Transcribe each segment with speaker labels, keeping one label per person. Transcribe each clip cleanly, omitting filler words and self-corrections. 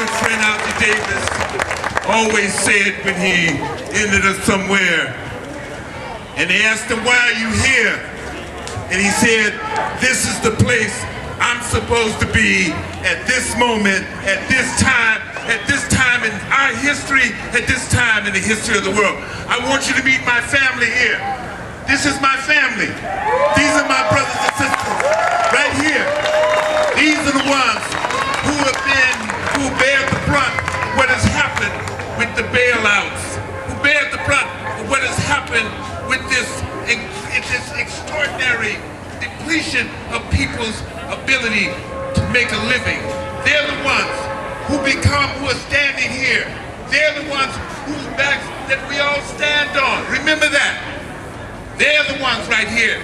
Speaker 1: good friend Algie Davis always said when he ended up somewhere, and they asked him, "Why are you here?" And he said, "This is the place I'm supposed to be at this moment, at this time in our history, at this time in the history of the world. I want you to meet my family here. This is my family. These are my brothers and sisters right here. These are the ones who bear the brunt of what has happened with the bailouts, who bear the brunt of what has happened with this extraordinary depletion of people's ability to make a living. They're the ones who are standing here. They're the ones whose backs that we all stand on. Remember that. They're the ones right here.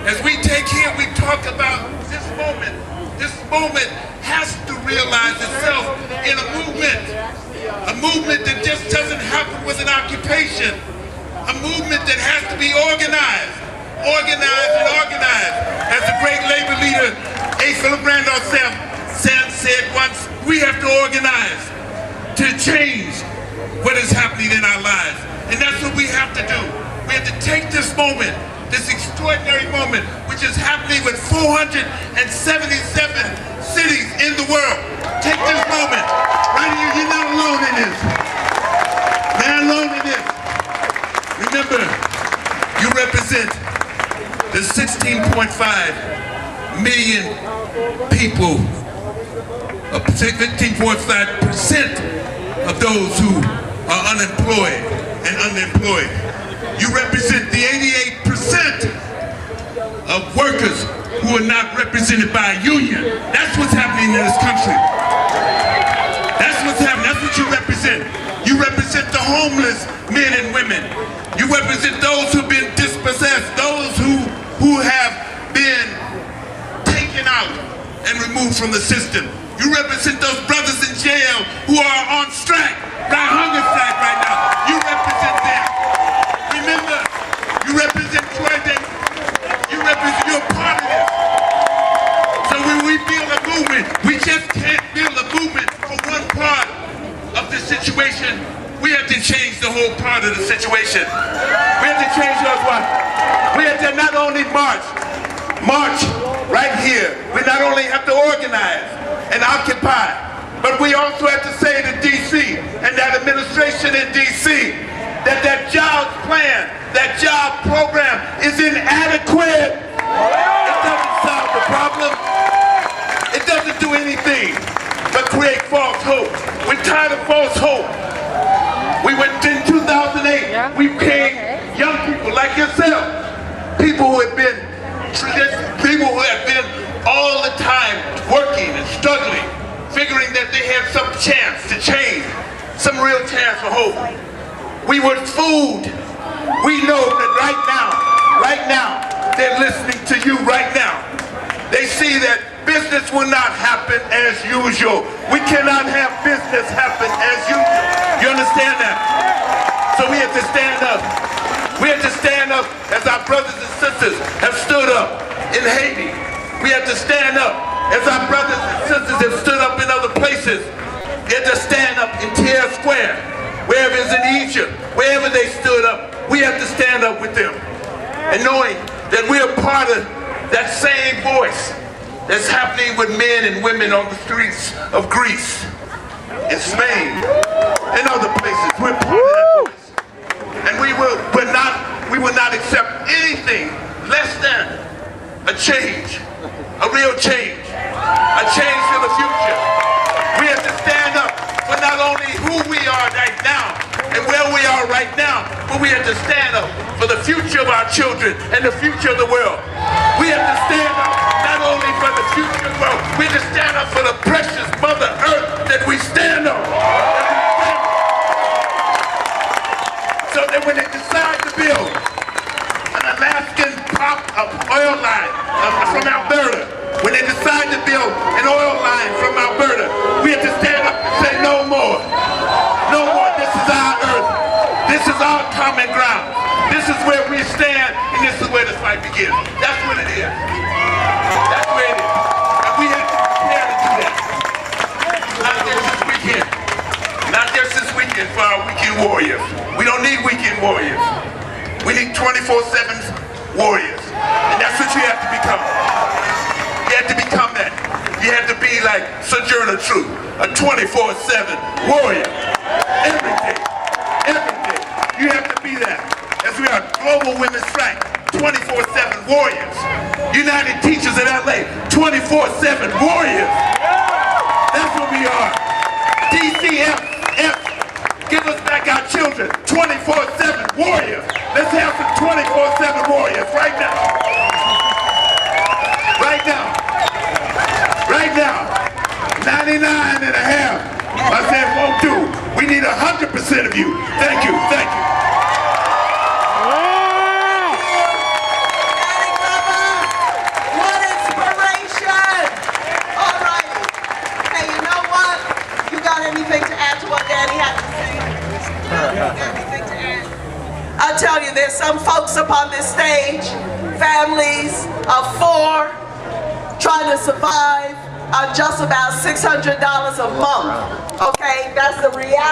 Speaker 1: As we take here, we talk about this moment. This moment has to realize itself in a movement that just doesn't happen with an occupation, a movement that has to be organized. As the great labor leader, A. Philip Randolph said once, we have to organize to change what is happening in our lives. And that's what we have to do. We have to take this moment, this extraordinary moment, which is happening with 477 cities in the world. Take this moment. Right here, you're not alone in this. You're not alone in this. Remember, you represent the 16.5 million people, 15.5% of those who are unemployed and underemployed. You represent the 88% of workers who are not represented by a union. That's what's happening in this country. That's what's happening. That's what you represent. You represent the homeless men and women. You represent those who've been dispossessed, those who have been taken out and removed from the system. You represent those brothers in jail who are on strike, hunger strike right now. You represent them. Remember, you represent Croydon. You're part of this. So when we build a movement, we just can't build a movement for one part of the situation. We have to change the whole part of the situation. We have to change those what? We have to not only march right here. We not only have to organize and occupy, but we also have to say to D.C. and that administration in D.C. that job plan, that job program is inadequate. It doesn't solve the problem. It doesn't do anything but create false hope. We're tired of false hope. We went in 2008, we became young people like yourself, people who have been all the time working and struggling, figuring that they had some chance to change, some real chance for hope. We were fooled. We know that right now, they're listening to you right now. They see that business will not happen as usual. We cannot have business happen as usual. You understand that? So we have to stand up. We have to stand up as our brothers and sisters have stood up in Haiti. We have to stand up as our brothers and sisters have stood up in other places. We have to stand up in Tahrir Square, wherever it's in Egypt, wherever they stood up. We have to stand up with them. And knowing that we are part of that same voice that's happening with men and women on the streets of Greece, in Spain, and other places. We're part of that voice. And we will not accept anything less than a change, a real change, a change for the future. We have to stand up for not only who we are right now and where we are right now, but we have to stand up for the future of our children and the future of the world. We have to stand up not only for the future of the world, we have to stand up for the precious Mother Earth that we stand on. So that when they decide to build an Alaskan oil line from Alberta, when they decide to build an oil line from Alberta, we have to stand up and say no more. No more. This is our earth. This is our common ground. This is where we stand, and this is where this fight begins. That's what it is. That's where it is. And we have to prepare to do that. Not this weekend. weekend for our weekend warriors. We don't need weekend warriors. We need 24/7 warriors. And that's what you have to become. You have to become that. You have to be like Sojourner Truth, a 24/7 warrior. Every day. Every day. You have to be that. As we are global women's strike, 24/7 warriors. United Teachers in L.A., 24/7 warriors. That's what we are. DCF, give us back our children, 24/7 warriors. Let's have some 24/7 warriors right now. Right now. Right now. 99 and a half. I said won't do. We need 100% of you. Thank you. Thank you.
Speaker 2: What inspiration! All right. Hey, you know what? You got anything to add to what Daddy had to say? You got anything to add? I tell you, there's some folks up on this stage, families of 4, trying to survive on just about $600 a month. Okay, that's the reality.